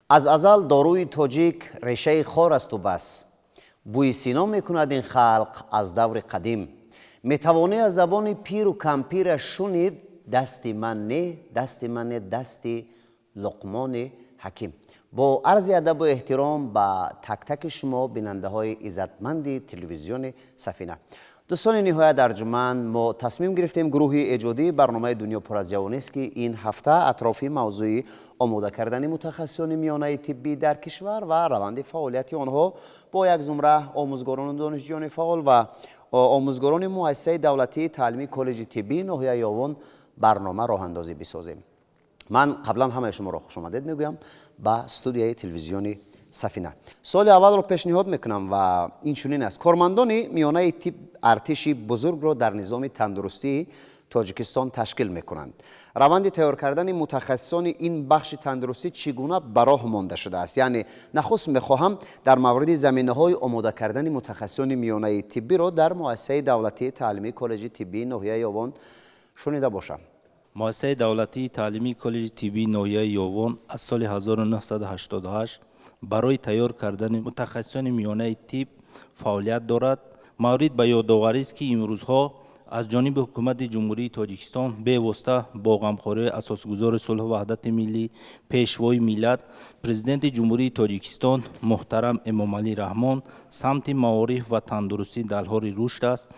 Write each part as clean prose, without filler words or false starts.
از ازل داروی تاجیک ریشه خار است و بس. بوی سینا میکند این خلق از دور قدیم. میتوانی از زبان پیر و کمپیر شنید، دستی من نه، دستی من نه، دستی لقمان حکیم. با عرض ادب و احترام به تک تک شما بیننده های عزتمند تلویزیون سفینه. دوستان نهایت ارجمند، ما تصمیم گرفتیم گروه ایجادی برنامه دنیا پر از جوانی است که این هفته اطراف موضوع آماده کردن متخصصان میانه طبی در کشور و روند فعالیت آنها با یک زمره آموزگاران و دانشجویان فعال و آموزگاران مؤسسه دولتی تعلیمی کالج طبی ناحیه یاون برنامه راه اندازی بسازیم. من قبلا همه شما را خوش آمدید میگویم به استودیوی تلویزیون سفینه. سوال اول رو پیشنهاد میکنم و این چنین است: کارمندان میانه طب ارتشی بزرگ را در نظام تندرستی تاجیکستان تشکیل میکنند. روند تیار کردن متخصصان این بخش تندرستی چگونه به راه مانده شده است؟ یعنی نخست میخواهم در مورد زمینه‌های آماده کردن متخصصان میانه طبی را در مؤسسه دولتی تعلیمی کالج طبی ناحیه یاون شنیده باشم. مؤسسه دولتی تعلیمی کالج طبی ناحیه یاون از سال 1988 برای تیار کردن متخصصان میانه طب فعالیت دارد. مورد به یادآوری است که امروزها از جانب حکومت جمهوری تاجیکستان به واسطه با غمخواری اساسگزار صلح و وحدت ملی، پیشوای ملت، پرزیدنت جمهوری تاجیکستان محترم امام علی رحمان سمت معارف و تندرستی در حال رشد است.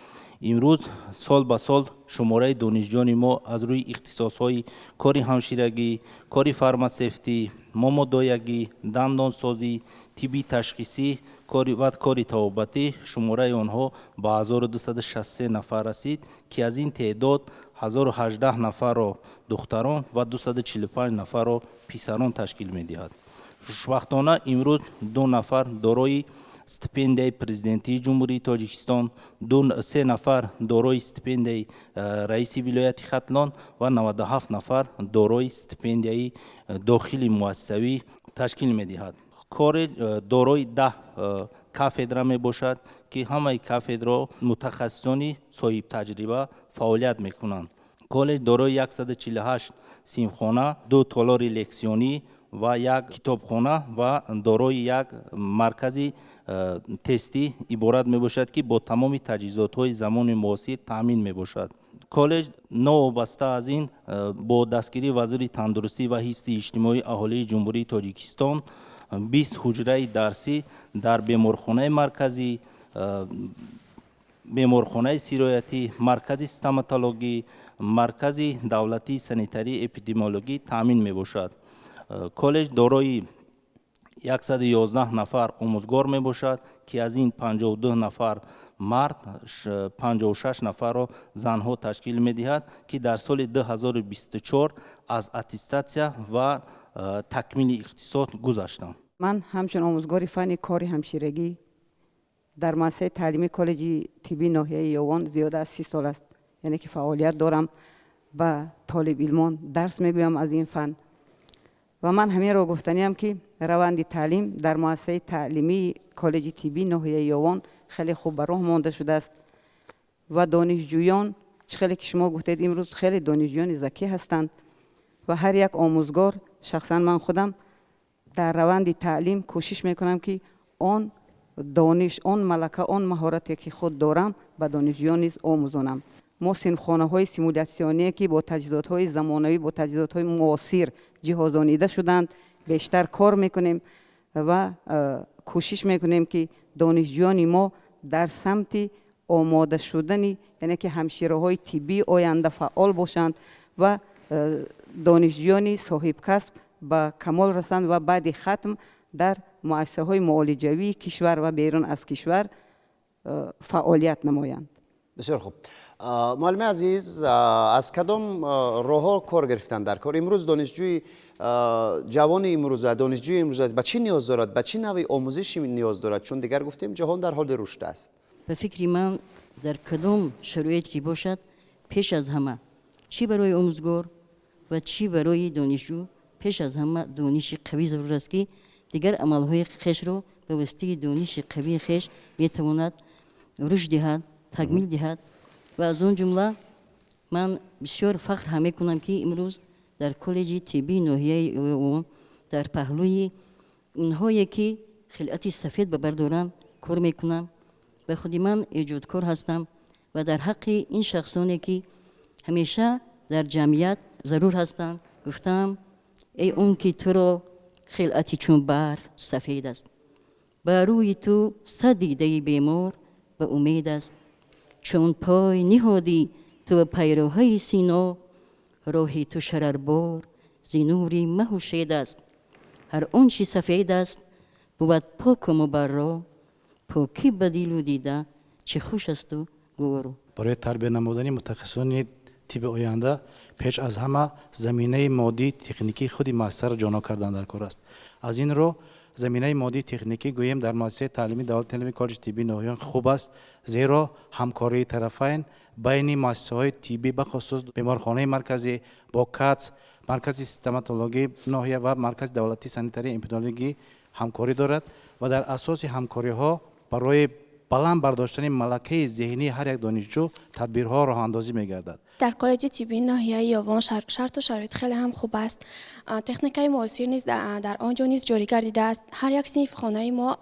امروز سال به سال شماره دانشجویان ما از روی اختصاصهای کاری همشیرگی، کاری فارماسیفتی، مامودایگی، دندانسازی، طبی تشخیصی و کاری طبابتی شماره آنها به 1263 نفر رسید که از این تعداد 1018 نفر را دختران و 245 نفر را پسران تشکیل می‌دهد. خوشبختانه امروز 2 نفر دارای استپендیای پرزیدنتی جمهوری تاجیکستان، 3 نفر دارای استپендیای رئیس ولایت ختلان و 97 نفر دارای استپендیای داخلی مؤسسوی تشکیل می‌دهد. کار دارای 10 کافدرا می باشد که همه کافدرا متخصصانی صاحب تجربه فعالیت می‌کنند. کالج دارای 148 صنفخانه، 2 تالار لکسیونی و یک کتابخانه و دارای یک مرکز تستی عبارت می باشد که با تمام تجهیزات های زمان معاصر تامین می باشد. کالج نوابسته از این با دستگیری وزیر تندرستی و حفظ اجتماعی اهالی جمهوری تاجیکستان 20 حجره درسی در بیمارخانه مرکزی، بیمارخانه سرایتی، مرکز استوماتولوژی، مرکز دولتی سانیتری اپیدمیولوژی تامین می باشد. کالج دارای 111 نفر آموزگار می باشد که از این 52 نفر مرد، 56 نفر را زنها تشکیل می دهد که در سال 2024 از اتستاسیا و تکمیل اختصاص گذشتند. من همچون آموزگار فن کاری همشیرگی در مؤسسه تعلیمی کالج طبی ناحیه یاون زیاده از 30 سال است، یعنی که فعالیت دارم، به طالب علمان درس میگویم از این فن. و من همین رو گفتنیم که روند تعلیم در مؤسسه تعلیمی کالج طبی ناحیه یاون خیلی خوب به راه مانده شده است و دانشجویان خیلی که شما گفتید امروز خیلی دانشجویان ذکی هستند و هر یک آموزگار، شخصا من خودم در روند تعلیم کوشش میکنم که آن دانش، آن ملکه، آن مهارتی که خود دارم به دانشجویان نیز آموزانم. ما صنفخانه های سیمولیسیونی که با تجهیزات های زمانوی، با تجهیزات های معاصر جهازانیده شدند بیشتر کار میکنیم و کوشش میکنیم که دانشجویان ما در سمت آماده شدن، یعنی که همشیره های طبی آینده فعال باشند و دانشجویان صاحب کسب به کمال رسند و بعد ختم در مؤسسه های معالجوی کشور و بیرون از کشور فعالیت نمایند. بسیار خوب. معلم عزیز، از کدام راه ها کار گرفتن در کار؟ امروز دانشجوی جوان امروز، دانشجوی امروز به چی نیاز دارد؟ به چی نوع آموزشی نیاز دارد؟ چون دیگر گفتیم جهان در حال رشد است. به فکر من در کدام شرایط که باشد، پیش از همه چی برای آموزگار و چی برای دانشجو، پیش از همه دانش قوی ضرور است که دیگر عملهای خیش رو به واسطه دانش قوی خیش میتواند رشد دهد، تکمیل دهد. و از اون جمله من بسیار فخر هم میکنم که امروز در کالج طبی ناحیه یاون در پهلوی اونهایی که خلعت سفید به بر دارن کار میکنم و خودی من ایجادکار هستم و در حق این شخصانی که همیشه در جمعیت ضرور هستند گفتم ای اون که تو را خلعتی چون بر سفید است، بر روی تو صد دیده بیمار به امید است، چون پای نهادی تو به پیروهای سینا، راهی تو شرربار زینوری مهوشید است، هر اون چی سفید است بود پاک و مبرا، پاکی بدیل و دیده چه خوش است و گوارو. برای تربیت نمودن متخصصان تیب آینده پیش از همه زمینه مادی تکنیکی خودی مؤثر جانا کردن در کار است. از این رو زمینه مادی تکنیکی گویم در مؤسسه تعلیمی دولت تعلیمی کالج طبی نوحیه خوب است، زیرا همکاری طرفین بین مؤسسه‌های طبی به خصوص بیمارخانه مرکزی با کاتس، مرکز سیستماتولوژی نوحیه و مرکز دولتی سانیتری اپیدمیولوژی همکاری دارد و در اساس همکاری ها برای بلند برداشتن ملکه ذهنی هر یک دانشجو تدبیرها راه اندازی می‌گردد. در کالج طبی ناحیه یاوان شرط و شرایط خیلی هم خوب است. تکنیکای معاصر نیز در آنجا نیز جاری گردیده است. هر یک صنف خانه ما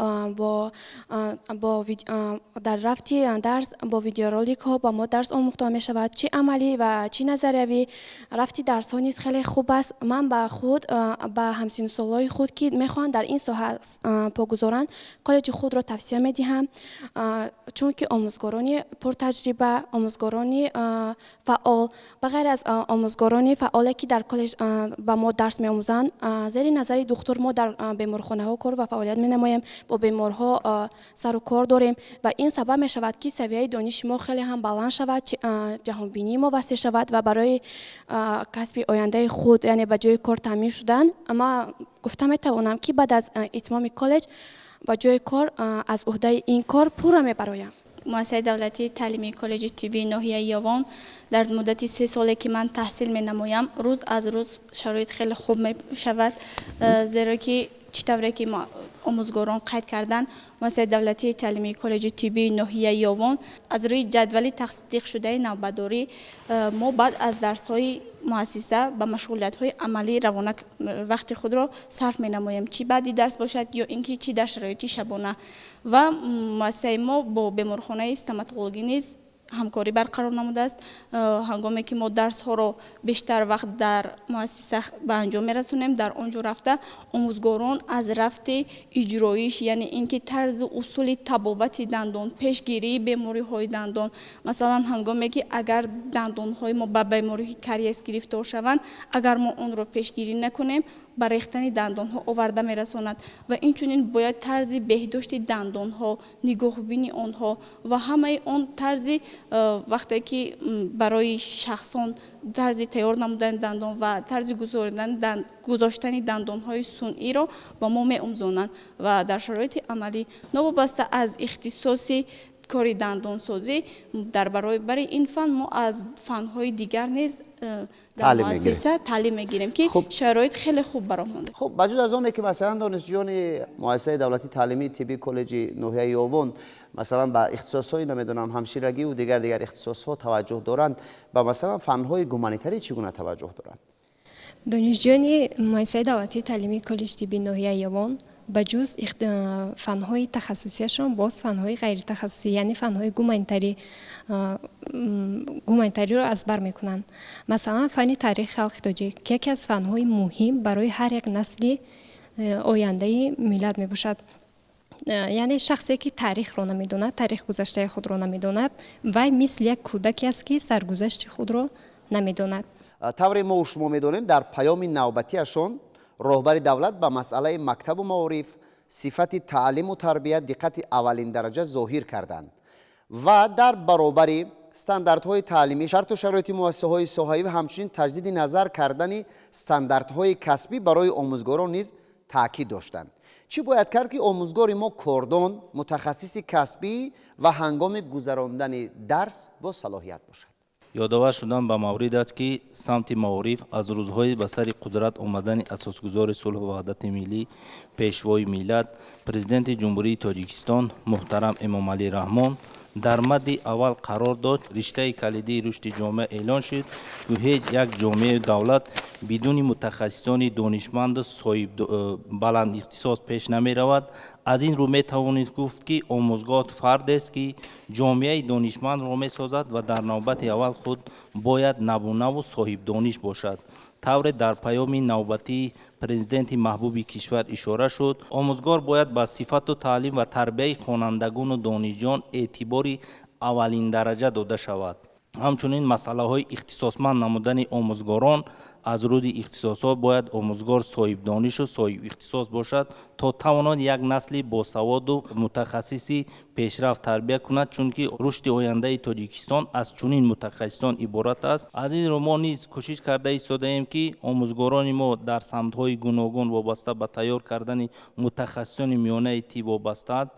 در رفتی درس با ویدیورولیک ها با ما درس آموخته می شود، چی عملی و چی نظریوی. رفتی درس ها نیز خیلی خوب است. من با خود با همسن سالای خود که میخوان در این ساحه پا گذارند کالج خود را توصیه می دهم، چون که آموزگارانی پرتجربه، آموزگارانی فعال و غیر از آموزگارانی فعالی که در کالج با ما درس می آموزند، زیر نظر دکتر ما در بیمارخانه ها کار و فعالیت می نماییم، با بیمارها سر و کار داریم و این سبب می شود که سویه دانش ما خیلی هم بلند شود، جهان بینی ما وسیع شود و برای کسب آینده خود یعنی به جای کار تامین شدن. اما گفتم می توانم که بعد از اتمام کالج با جای کار از عهده این کار پورا می برایم. مؤسسه دولتی تعلیمی کالج طبی ناحیه یاوان در مدت 3 سالی که من تحصیل می نمایم روز از روز شرایط خیلی خوب می شود، زیرا که چطوری که ما آموزگاران قید کردن مؤسسه دولتی تعلیمی کالج طبی ناحیه یاوان از روی جدول تصدیق شده نوبتداری ما بعد از درس های مؤسسه به مشغولیت های عملی روانه وقت خود را صرف می نماییم، چی بعدی درس باشد یا اینکه چی در شرایط شبانه. و مؤسسه ما با بیمارخانه استماتولوژی نیز همکاری برقرار نموده است. هنگامی که ما درس ها را بیشتر وقت در مؤسسه به انجام میرسونیم، در آنجا رفته آموزگاران از رفت اجرایش، یعنی اینکه طرز اصول طبابت دندان، پیشگیری بیماری های دندان، مثلا هنگامی که اگر دندان های ما به بیماری کریس گرفتار شوند، اگر ما اون را پیشگیری نکنیم به ریختن دندان ها آورده می رساند و اینچنین باید طرز بهداشت دندان ها، نگاهبینی آنها و همه اون طرز وقتی که برای شخصان طرز تیار نمودن دندان و طرز گذاشتن دندان های صنعی را با ما می آموزانند و در شرایط عملی نوابسته از اختصاصی کاری دندان سازی در برای این فن ما از فن های دیگر نیز در مؤسسه تعلیم میگیریم که شرایط خیلی خوب برام مونده. خب بجز از اونه که مثلا دانشجویان مؤسسه دولتی تعلیمی طبی کالج ناحیه یاوان مثلا با اختصاص‌های نمیدونم همشیرگی و دیگر اختصاص‌ها توجه دارند و مثلا فن‌های گومانیتری چگونه توجه دارند؟ دانشجویان مؤسسه دولتی تعلیمی کالج طبی ناحیه یاوان بجز فن‌های تخصصیشون باز فن‌های غیر تخصصی یعنی فن‌های گومانیتری رو از بر میکنند. مثلا فن تاریخ خلق تاجیک که یکی از فن‌های مهم برای هر یک نسل آینده ملت میباشد. یعنی شخصی که تاریخ را نمیداند، تاریخ گذشته خود را نمیداند و مثل یک کودکی است که سرگذشت خود را نمیداند. طوری ما و شما میدونیم در پیام نوبتیشون رهبر دولت به مسئله مکتب و معارف، صفت تعلیم و تربیت دقت اولین درجه ظاهر کردند و در برابر استانداردهای تعلیمی شرط و شرایط مؤسسه‌های ساحه‌ای و همچنین تجدید نظر کردن استانداردهای کسبی برای آموزگاران نیز تاکید داشتند. چی باید کرد که آموزگار ما کردان، متخصص کسبی و هنگام گذراندن درس با صلاحیت باشد؟ یادآور شدن به مورد است که سمت معارف از روزهای به سر قدرت آمدن اساسگزار صلح و وحدت ملی، پیشوای ملت، پرزیدنت جمهوری تاجیکستان محترم امام علی رحمان در مد اول قرار داد. رشته کلیدی رشد جامعه اعلان شد که هیچ یک جامعه دولت بدون متخصصان دانشمند صاحب بلند اختصاص پیش نمی رود. از این رو می توانید گفت که آموزگار فرد است که جامعه دانشمند را می سازد و در نوبت اول خود باید نمونه و صاحب دانش باشد. طور در پیام نوبتی پرزیدنت محبوب کشور اشاره شد آموزگار باید با صفت و تعلیم و تربیت خوانندگان و دانشجویان اعتباری اولین درجه داده شود. همچنین مسئله های اختصاصمند نمودن آموزگاران از روی اختصاصات باید آموزگار صاحب دانش و صاحب اختصاص باشد تا تواند یک نسل باسواد و متخصصی پیشرفت تربیت کند، چون که رشد آینده تاجیکستان از چنین متخصصان عبارت است. از این رو ما نیز کوشش کرده ایستاده ایم که آموزگاران ما در سمت‌های گوناگون وابسته به تیار کردن متخصصان میانه طب وابسته است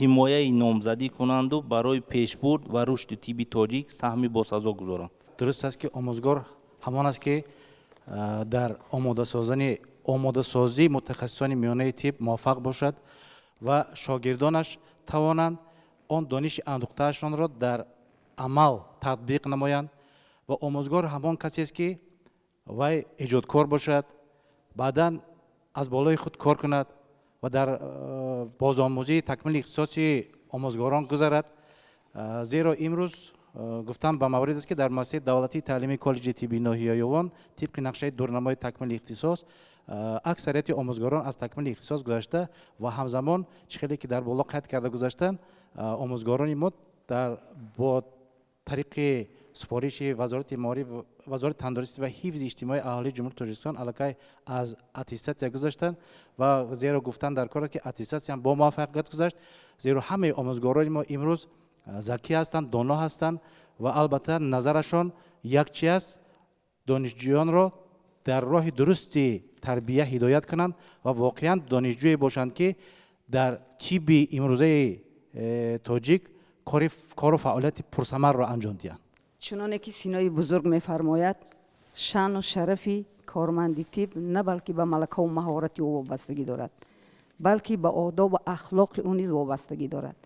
حمایه نامزدی کنند و برای پیشبرد و رشد طب تاجیک سهمی باسازا گذارند. درست است که آموزگار همان است که در آماده سازی متخصصان میانه طب موفق باشد و شاگردانش توانند آن دانش اندوخته‌شان را در عمل تطبیق نمایند و آموزگار همان کسی است که وی ایجادکار باشد، بعداً از بالای خود کار کند و در بازآموزی تکمیل اختصاصی آموزگاران گذارد. زیرا امروز گفتم به مورد است که در مؤسسه دولتی تعلیمی کالج طبی ناحیه یوان طبق نقشه دورنمای تکمیل اختصاص اکثریت آموزگاران از تکمیل اختصاص گذشته و همزمان چخیلی که در بالا قید کرده گذاشتن آموزگاران ما با طریق سپارش وزارت معارف وزارت تندرستی و حفظ اجتماعی اهالی جمهوری تاجیکستان علاقه از اتستاسیا گذاشتن و زیرا گفتن در کار که اتستاسیا با موفقیت گذشت، زیرا همه آموزگاران ما امروز ذکی هستند، دانا هستند و البته نظرشان یک چیز است دانشجویان را در راه درستی تربیت هدایت کنند و واقعا دانشجویی باشند که در طب امروزه تاجیک کار و فعالیت پرثمر را انجام دهند. چنانه که سینای بزرگ می‌فرماید شان و شرفی کارمندی طب نه بلکه به ملکه و مهارت او وابستگی دارد، بلکه به آداب و اخلاق او نیز وابستگی دارد.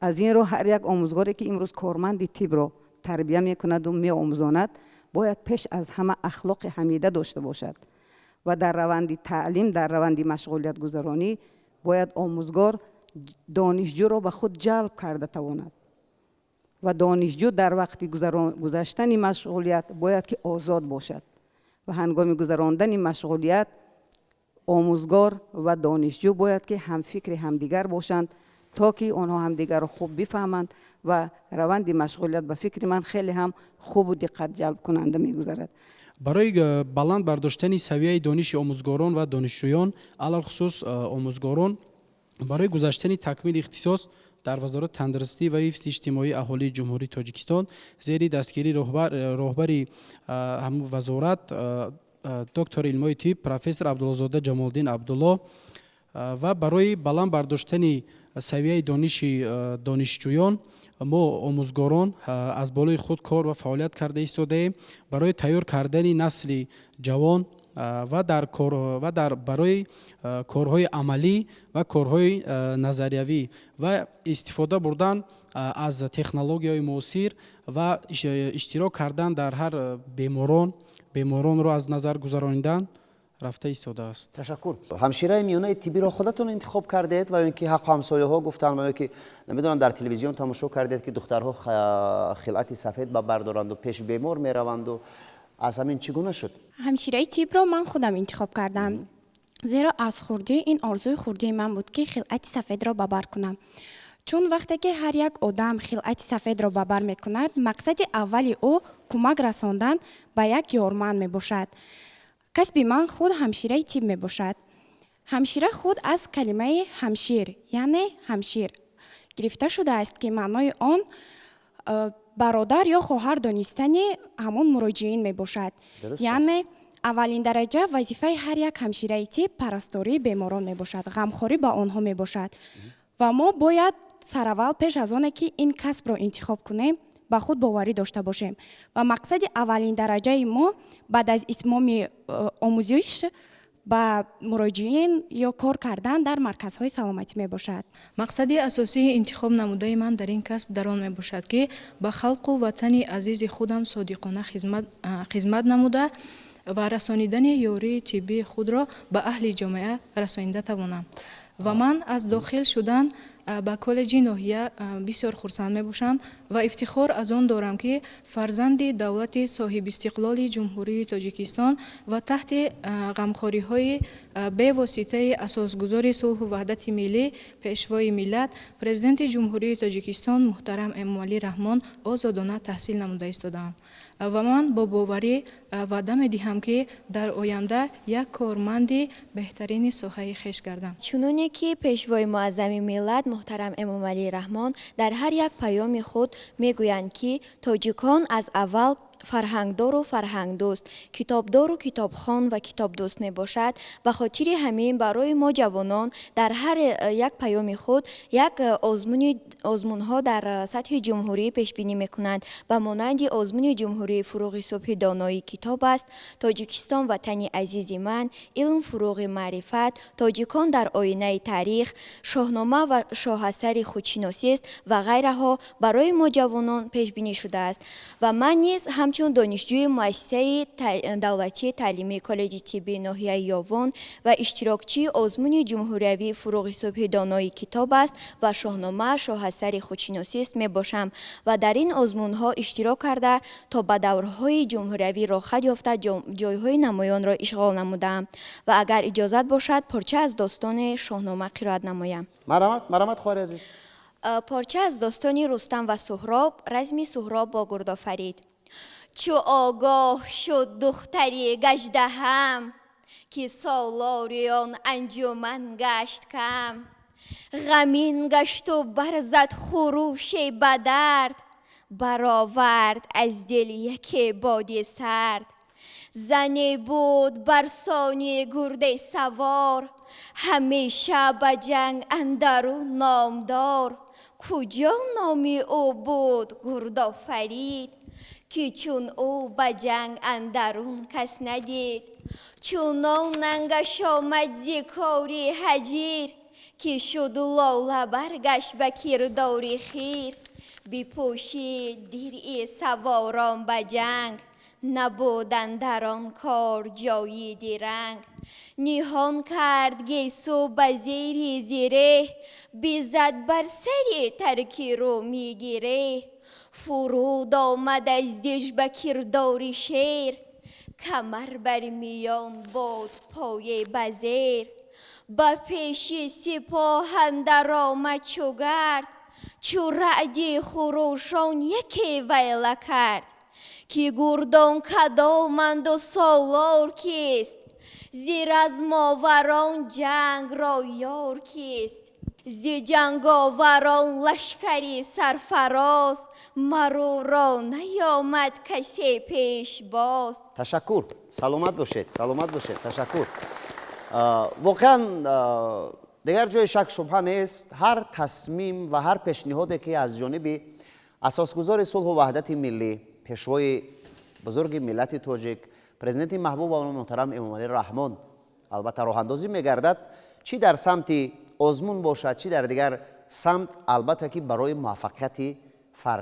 از این رو هر یک آموزگاری که امروز کارمند طب را تربیت می‌کند و می‌آموزاند باید پیش از همه اخلاق حمیده داشته باشد و در روند تعلیم، در روند مشغولیت گذرانی باید آموزگار دانشجو را به خود جلب کرده تواند و دانشجو در وقت گذشتن مشغولیت باید که آزاد باشد و هنگام گذراندن مشغولیت آموزگار و دانشجو باید که هم فکر همدیگر باشند تا که آنها همدیگر را خوب بفهمند و روند مشغولیت به فکر من خیلی هم خوب و دقت جلب کننده می‌گذرد. برای بلند برداشتن سویه دانش آموزگاران و دانشجویان علل خصوص آموزگاران برای گذشتن تکمیل اختصاص در وزارت تندرستی و حفظ اجتماعی اهالی جمهوری تاجیکستان زیر دستگیری راهبری هم وزارت دکتر علمای طب پروفسور عبداللهزاده جمالدین عبدالله و برای بلند برداشتن سویه دانشجویان ما آموزگاران از بالای خود کار و فعالیت کرده ایستاده ایم برای تیار کردن نسل جوان و برای کارهای عملی و کارهای نظریوی و استفاده بردن از تکنولوژی‌های معاصر و اشتراک کردن در هر بیماران را از نظر گذراندن رفته ایستاده است. تشکر. همشیره میانه طبی را خودتون انتخاب کردید و اینکه حق همسایه ها گفتن و اینکه نمیدونم در تلویزیون تماشا کردید که دخترها خلعت سفید با بردارند و پیش بیمار میروند و از همین چگونه شد؟ همشیره طب را من خودم انتخاب کردم زیرا از خردی این آرزوی خردی من بود که خلعت سفید را ببر کنم، چون وقتی که هر یک آدم خلعت سفید را ببر میکند مقصد اولی او کمک رساندن به یک یارمند میباشد. کسب من خود همشیره طب می باشد. همشیره خود از کلمه همشیر یعنی همشیر گرفته شده است که معنای آن برادر یا خواهر دانستنی همون مراجعین می باشد. یعنی اولین درجه وظیفه هر یک همشیره طب پرستاری بیماران می باشد، غمخوری با آنها می باشد و ما باید سراول پیش از آن که این کسب را انتخاب کنیم با خود باوری داشته باشیم و مقصد اولین درجه ما بعد از اتمام آموزش با مراجعین یا کار کردن در مرکزهای سلامتی می باشد. مقصد اساسی انتخاب نموده من در این کسب در آن می باشد که به خلق و وطن عزیز خودم صادقانه خدمت نموده و رسانیدن یاری طبی خود را به اهل جامعه رسانیده توانم. و من از داخل شدن به کالج ناحیه بسیار خرسند می باشم و افتخار از آن دارم که فرزند دولت صاحب استقلال جمهوری تاجیکستان و تحت غمخواری های به واسطه اساسگذار صلح و وحدت ملی پیشوای ملت پرزیدنت جمهوری تاجیکستان محترم امامعلی رحمان آزادانه تحصیل نموده ایستادم و من با باوری وعده می دهم که در آینده یک کارمند بهترین ساحه خویش گردم. چنانه که پیشوای معظم ملت محترم امامعلی رحمان در هر یک پیام خود میگویند که تاجیکان از اول فرهنگدار و فرهنگ دوست، کتابدار و کتابخوان و کتاب دوست می باشد. به خاطر همین برای ما جوانان در هر یک پیام خود یک آزمون ها در سطح جمهوری پیش بینی می کنند و مانند آزمون جمهوری فروغ صبح دانایی کتاب است، تاجیکستان وطن عزیز من، علم فروغ معرفت، تاجیکان در آینه تاریخ، شاهنامه و شاهاثر خودشناسی است و غیره ها برای ما جوانان پیش بینی شده است. و من نیز همچون دانشجوی مؤسسه دولتی تعلیمی کالج طبی ناحیه یاوان و اشتراکچی آزمون جمهوری فروغ صبح دانایی کتاب است و شاهنامه شاهاثر خودشناسی است می باشم و در این آزمون ها اشتراک کرده تا به دورهای جمهوری راحت یافته جایهای نمایان را اشغال نمودم و اگر اجازت باشد پارچه از داستان شاهنامه قرائت نمایم. مرحمت خواهر عزیز. پارچه از داستان رستم و سهراب، رزم سهراب با گردآفرید. چو آگاه شد دختری گژدهم که سالاریان انجمن گشت کم. غمین گشت و برزد خروش بدرد، برآورد از دل یک باد سرد. زنی بود برسان گرد سوار، همیشه به جنگ اندرون نامدار. کجا نامی او بود گردآفرید، که چون او به جنگ اندرون کس ندید. چونان ننگش آمد ز کاری هجیر، که شد لاله برگشت به کرداری خیر. بپوشید درع سواران به جنگ، نبودن در آن کار جایی درنگ. نهان کرد گیسو به زیر زره، بیزد بر سر ترکی رو میگیره. فرود آمد از دژ به کرداری شیر، کمر بر میان بود پای بزیر. به پیش سپاه اندر آمد چو گرد، چو رعد خروشان یکی ویله کرد. که گردان کدامند و سالار کیست، زیر از ماوران جنگ را یار کیست. ز جنگ آوران لشکری سرفراز، مرو را نیامد کسی پیش باز. تشکر. سلامت باشید. سلامت باشید. تشکر. واقعا دیگر جای شک شبهه نیست، هر تصمیم و هر پیشنهادی که از جانب اساسگذار صلح و وحدت ملی، پیشوای بزرگ ملت تاجیک، پرزیدنت محبوب و محترم امامعلی رحمان البته راه اندازی میگردد، چی در سمت آزمون باشد چی در دیگر سمت، البته که برای موفقیت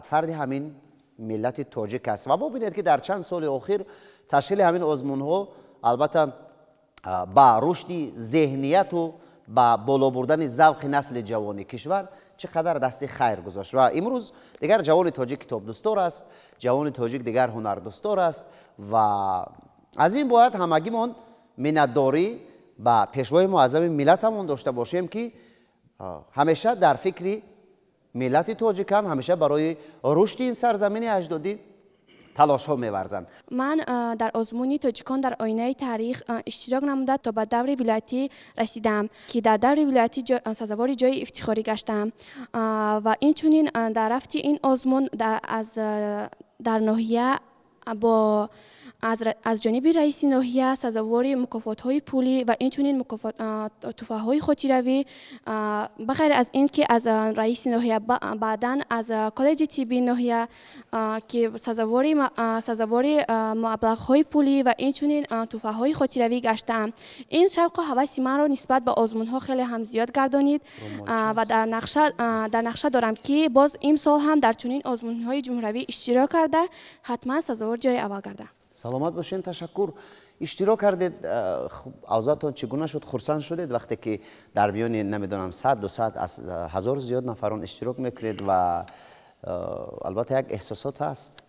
فرد همین ملت تاجیک است. و ببینید که در چند سال اخیر تشکیل همین آزمون ها البته با رشد ذهنیت و با بالا بردن ذوق نسل جوانی کشور چقدر دست خیر گذاشت. و امروز دیگر جوان تاجیک کتاب دوستدار است، جوان تاجیک دیگر هنر دوستدار است و از این باید همگیمون منتداری با پیشوای معظم ملت همون داشته باشیم که همیشه در فکر ملت تاجیکان، همیشه برای رشد این سرزمین اجدادی تلاش ها می‌ورزند. من در آزمون تاجیکان در آینه تاریخ اشتراک نموده تا به دور ولایتی رسیدم که در دور ولایتی سزاوار جای افتخاری گشتم و این چونین در رفت این آزمون در ناحیه با از جانب رئیس ناحیه سزاوار مکافات‌های پولی و اینچنین تحفه‌های خودروی، بغیر از این که از رئیس ناحیه بعداً از کالج طبی ناحیه که سزاوار مبلغ‌های پولی و اینچنین تحفه‌های خودروی گشتم. این شوق و هوس من را نسبت به آزمون‌ها خیلی هم زیاد گردانید و در نقشه دارم که باز این سال هم در چنین آزمون‌های جمهوری اشتراک کرده حتما سزاوار جای اول گردم. سلامت باشین. تشکر. اشتراک کردید. اوضاعتون چگونه شد؟ خرسند شدید وقتی که در میان نمیدونم 100 200 از 1000 زیاد نفران اشتراک میکنید و البته یک احساسات هست.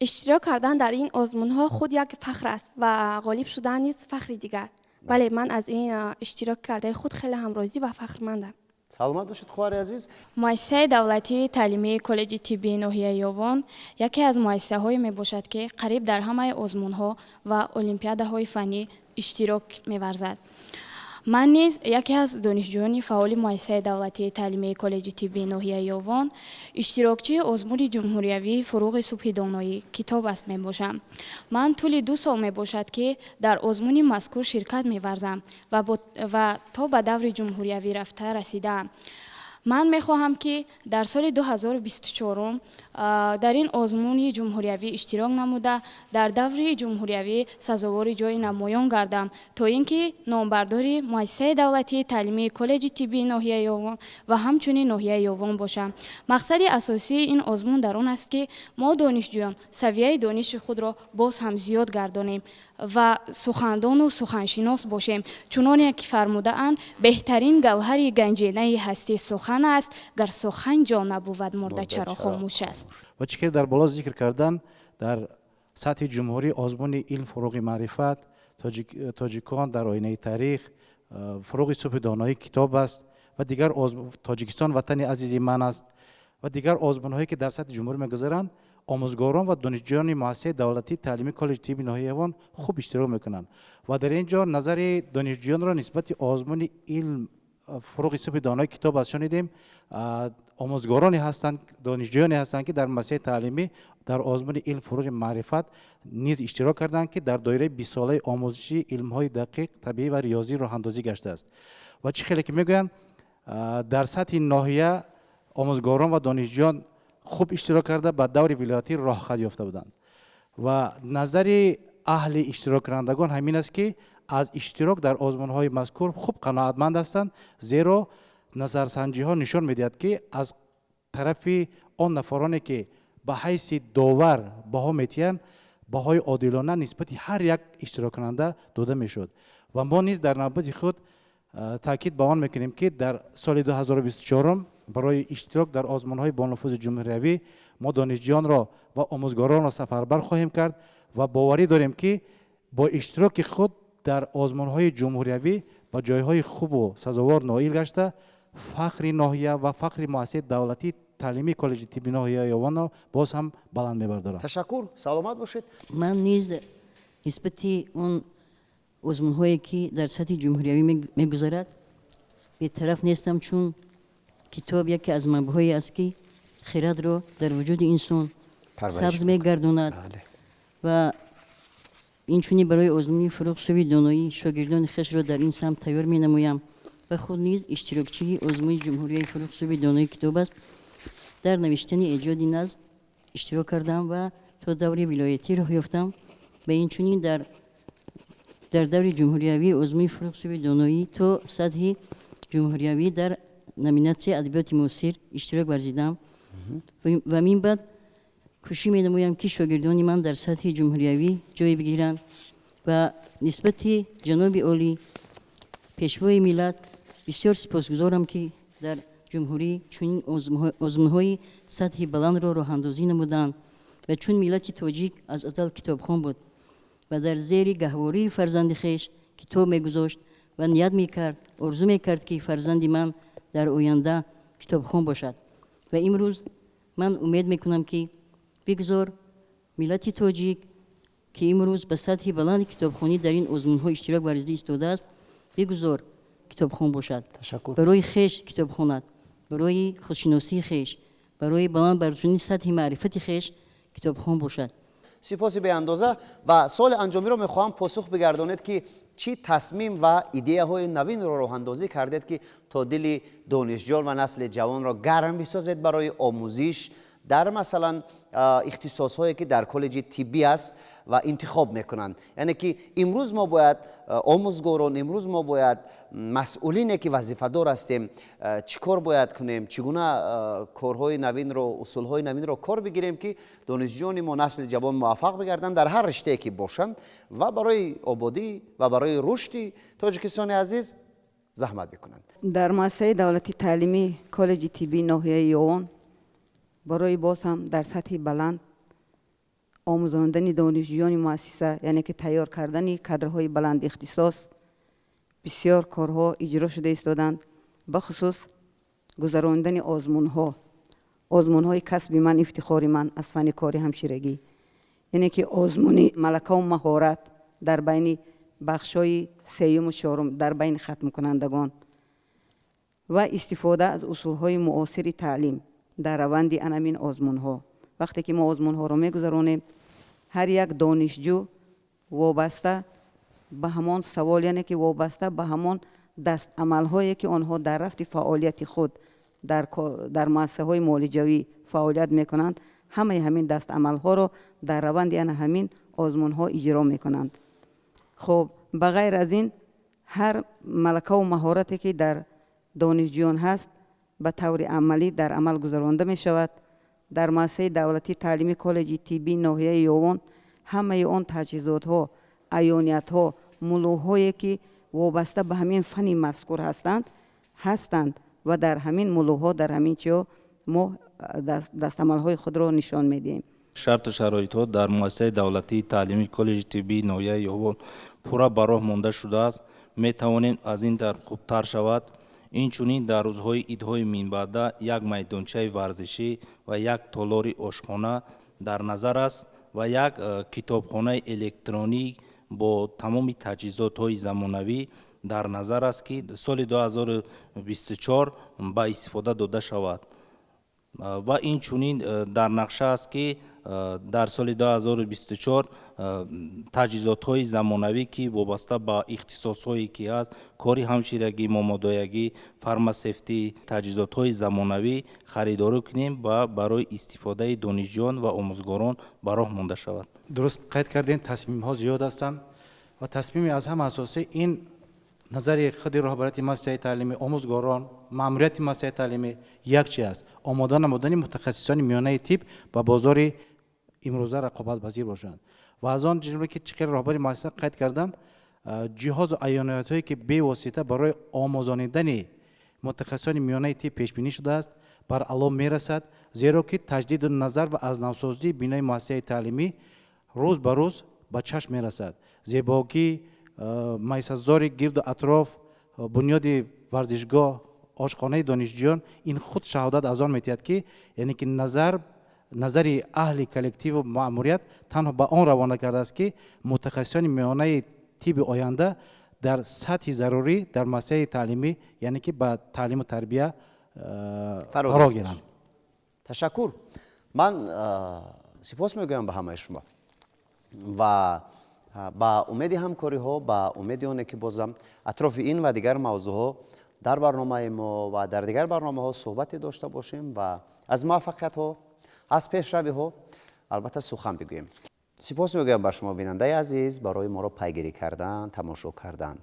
اشتراک کردن در این آزمون‌ها خود یک فخر است و غالب شدن نیز فخری دیگر. بله، من از این اشتراک کرده خود خیلی هم راضی و فخرمندم. سلامت باشید خواهر عزیز. مؤسسه دولتی تعلیمی کالج طبی ناحیه یوان یکی از مؤسسه‌هایی میباشد که قریب در همه آزمون‌ها و المپیادهای فنی اشتراک می‌ورزد. من نیز یکی از دانشجویان فعال مؤسسه دولتی تعلیمی کالج طبی ناحیه یوان اشتراکچی آزمون جمهوریوی فروغ صبح دانایی کتاب است میباشم. من طول 2 سال میباشد که در آزمون مذکور شرکت می‌ورزم و تا به دور جمهوریوی رفته رسیدم. من میخواهم که در سال 2024 در این آزمون جمهوریوی اشتراک نموده در دور جمهوریوی سزاوار جای نمایان گردم تا اینکه نامبردار مؤسسه دولتی تعلیمی کالج طبی ناحیه یوان و همچنین ناحیه یوان باشم. مقصد اساسی این آزمون در آن است که ما دانشجویان سویه دانش خود را باز هم زیاد گردانیم و سخندان و سخنشناس باشیم، چنانکه که فرموده اند بهترین گوهر گنجینه هستی سخن است، گر سخن جا نبود مرده چرا خاموش است. و چی که در بالا ذکر کردن در سطح جمهوری آزمون علم فروغ معرفت تاجیکان در آینه تاریخ فروغ صبح دانایی کتاب است و دیگر تاجیکستان وطن عزیز من است و دیگر آزمون هایی که در سطح جمهوری میگذرند آموزگاران و دانشجویان مؤسسه دولتی تعلیمی کالج طبی ناحیه یوان خوب اشتراک میکنند و در اینجا نظر دانشجویان را نسبت آزمون علم فروغ صبح دانایی کتاب است شنیدیم. آموزگارانی هستند، دانشجویانی هستند که در مؤسسه تعلیمی در آزمون علم فروغ معرفت نیز اشتراک کردند که در دایره 20 ساله آموزشی علم‌های دقیق طبیعی و ریاضی راه اندازی گشته است و چه خیلی که میگویند در سطح ناحیه آموزگاران و دانشجویان خوب اشتراک کرده به دور ولایتی راه خط یافته بودند و نظر اهل اشتراک کنندگان همین است که از اشتراک در آزمون‌های مذکور خوب قناعتمند هستند، زیرا نظرسنجی ها نشان میدهد که از طرف آن نفرانی که به حیث داور بها میتیند بهای عادلانه نسبت هر یک اشتراک کننده داده میشد و ما نیز در نوبت خود تاکید به آن میکنیم که در سال 2024 برای اشتراک در آزمون‌های با نفوذ جمهوری ما دانشجویان را و آموزگاران را سفربر خواهیم کرد و باوری داریم که با اشتراک خود در آزمون‌های جمهوری با جایهای خوب و سزاوار نائل گشته فخر ناحیه و فخر مؤسسه دولتی تعلیمی کالج طبی ناحیه یوان را باز هم بلند می‌بردارم. تشکر. سلامت باشید. من نیز نسبت اون آزمون‌هایی که در سطح جمهوری می‌گذرد بی‌طرف نیستم، چون کتاب یکی از منبع‌هایی است که خرد را در وجود انسان سبز می‌گرداند و اینچنین برای آزمون فروغ صبح دانایی شاگردان خویش را در این سمت تیار می‌نمایم و خود نیز اشتراکچی آزمون جمهوری فروغ صبح دانایی کتاب است. در نوشتن ایجاد نظم اشتراک کردم و تا دور ولایتی راه یافتم و اینچنین در دور جمهوری آزمون فروغ صبح دانایی تا سطح جمهوری در نامیناسیون ادبیات معاصر اشتراک ورزیدم و من بعد کوشش می‌نمایم که شاگردان من در سطح جمهوری جای بگیرند و نسبت جناب عالی پیشوای ملت بسیار سپاسگزارم که در جمهوری چون آزمون‌های سطح بلند را راه‌اندازی نمودند و چون ملت تاجیک از ازل کتابخوان بود و در زیر گهواری فرزند خویش کتاب می‌گذاشت و نیت می‌کرد، آرزو می‌کرد که فرزند من در آینده کتابخوان باشد و امروز من امید می‌کنم که بگذار ملت تاجیک که امروز به سطح بلند کتابخوانی در این آزمون‌ها اشتراک ورزیده ایستاده است بگذار کتابخوان باشد. تشکر. برای خویش کتاب خواند، برای خودشناسی خویش، برای بلند برداشتن سطح معرفت خویش کتابخوان باشد. سپاس به اندازه. و سوال انجامی رو میخواهم پاسخ بگردانید که چی تصمیم و ایده های نوین رو راه اندازی کردید که تا دل دانشجویان و نسل جوان را گرم بسازید برای آموزش در مثلا اختصاص هایی که در کالج طبی است و انتخاب میکنند. یعنی که امروز ما باید آموزگاران، امروز ما باید مسئولینی که وظیفه دار هستیم چیکار باید کنیم، چگونه کارهای نوین رو، اصولهای نوین رو کار بگیریم که دانشجویان ما، نسل جوان موفق بگردند در هر رشته که باشند و برای آبادی و برای رشد تاجیکستان عزیز زحمت بکنند. در مؤسسه دولتی تعلیمی کالج طبی ناحیه یوان برای باز هم در سطح بلند آموزاندن دانشجویان مؤسسه، یعنی که تیار کردن کادرهای بلند اختصاص، بسیار کارها اجرا شده ایستادند. بخصوص گذراندن آزمون‌های کسب من، افتخار من از فن کاری همشیرگی، یعنی که آزمون ملکه و مهارت در بین بخش‌های سیوم و چهارم در بین ختم کنندگان و استفاده از اصول‌های معاصر تعلیم در روند انامین آزمون‌ها. وقتی که ما آزمون‌ها رو می‌گذرانیم، هر یک دانشجو وابسته به همان سوال، یعنی که وابسته به همان دست عمل‌هایی که آنها در رفت فعالیت خود در مؤسسه‌های معالجوی فعالیت می‌کنند، همین دست عمل‌ها رو در روند همین آزمون‌ها اجرا می‌کنند. خب بغیر از این هر ملکه و مهارتی که در دانشجویان هست به طور عملی در عمل گذرانده می شود. در مؤسسه دولتی تعلیمی کالج طبی ناحیه یوان همه آن تجهیزات ها، عیانیت ها، ملوهایی که وابسته به همین فنی مذکور هستند و در همین ملوها، در همین چیو ما دستعمل های خود را نشان میدیم. شرط و شرایط ها در مؤسسه دولتی تعلیمی کالج طبی ناحیه یوان پورا به راه مانده شده است. می توانیم از این در خوبتر شود. اینچنین در روزهای عیدهای مینبعده یک میدانچه ورزشی و یک تالار آشخانه در نظر است و یک کتابخانه الکترونیک با تمام تجهیزات های زمانوی در نظر است که سال 2024 به استفاده داده شود. و اینچنین در نقشه است که در سال 2024 تجهیزات های زمانوی که وابسته به اختصاص هایی که است، کاری همشیرگی، مامادایگی، فارماسیفتی، تجهیزات های زمانوی خریداری کنیم و برای استفاده دانشجویان و آموزگاران به راه مانده شود. درست قید کردین، تصمیم ها زیاد هستند و تصمیم از هم اساسی این نظر خود رهبری مؤسسه تعلیمی، آموزگاران، ماموریت مؤسسه تعلیمی یک چیز است: آماده نمودن متخصصان میانه طب و بازار امروزه رقابت پذیر باشند. و از آن جمله که چقدر رهبری مؤسسه قید کردم، جهاز و عیانیت هایی که به واسطه برای آموزاندن متخصصان میانه طب پیش بینی شده است بر علا میرسد، زیرا که تجدید نظر و از نوسازی بینای مؤسسه تعلیمی روز به روز به چشم میرسد. زیبایی میسازاری گرد و اطراف، بنیاد ورزشگاه، آشخانه دانشجویان، این خود شهادت از آن میتید که یعنی که نظر اهل کلکتیو و مأموریت تنها به آن روانه کرده است که متخصصان میانه طب آینده در سطح ضروری در مؤسسه تعلیمی، یعنی که با تعلیم و تربیه فرا گیرند. تشکر. من سپاس میگویم به همه شما و با امید همکاری ها، با امید اونه که بازم اطراف این و دیگر موضوع ها در برنامه ما و در دیگر برنامه ها صحبت داشته باشیم و از موفقیت ها، از پیشروی ها البته سخن بگوییم. سپاس میگویم به شما بیننده عزیز برای ما را پیگیری کردن، تماشا کردن.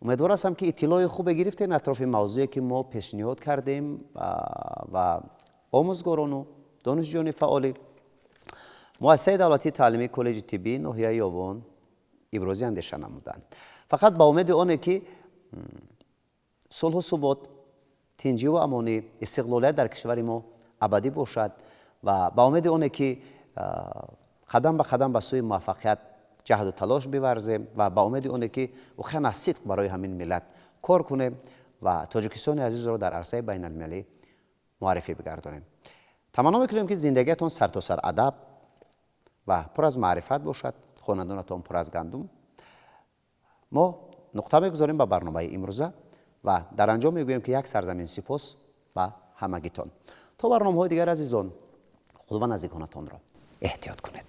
امیدوار هستم که اطلاع خوب گرفتین اطراف موضوعی که ما پیشنهاد کردیم و آموزگاران و دانشجویان فعال مؤسسه دولتی تعلیمی کالج طبی ناحیه یوان ابراز اندیشه نمودند. فقط با امید آنه که صلح و ثبات، تنجی و امانی، استقلالیت در کشور ما ابدی باشد و با امید آنه که قدم به قدم به سوی موفقیت جهد و تلاش بورزیم و با امید آنه که واقعا از صدق برای همین ملت کار کنیم و تاجیکستان عزیز را در عرصه بین المللی معرفی بگردانیم. تمنا میکنیم که زندگیتون سرتاسر ادب و پر از معرفت باشد، خانواده‌تان پر از گندم. ما نقطه میگذاریم به برنامه امروزه و در انجام میگوییم که یک سرزمین سپاس و همگیتان. تا برنامه‌های دیگر عزیزان، خداوند نزدیکانتان را احتیاط کنید.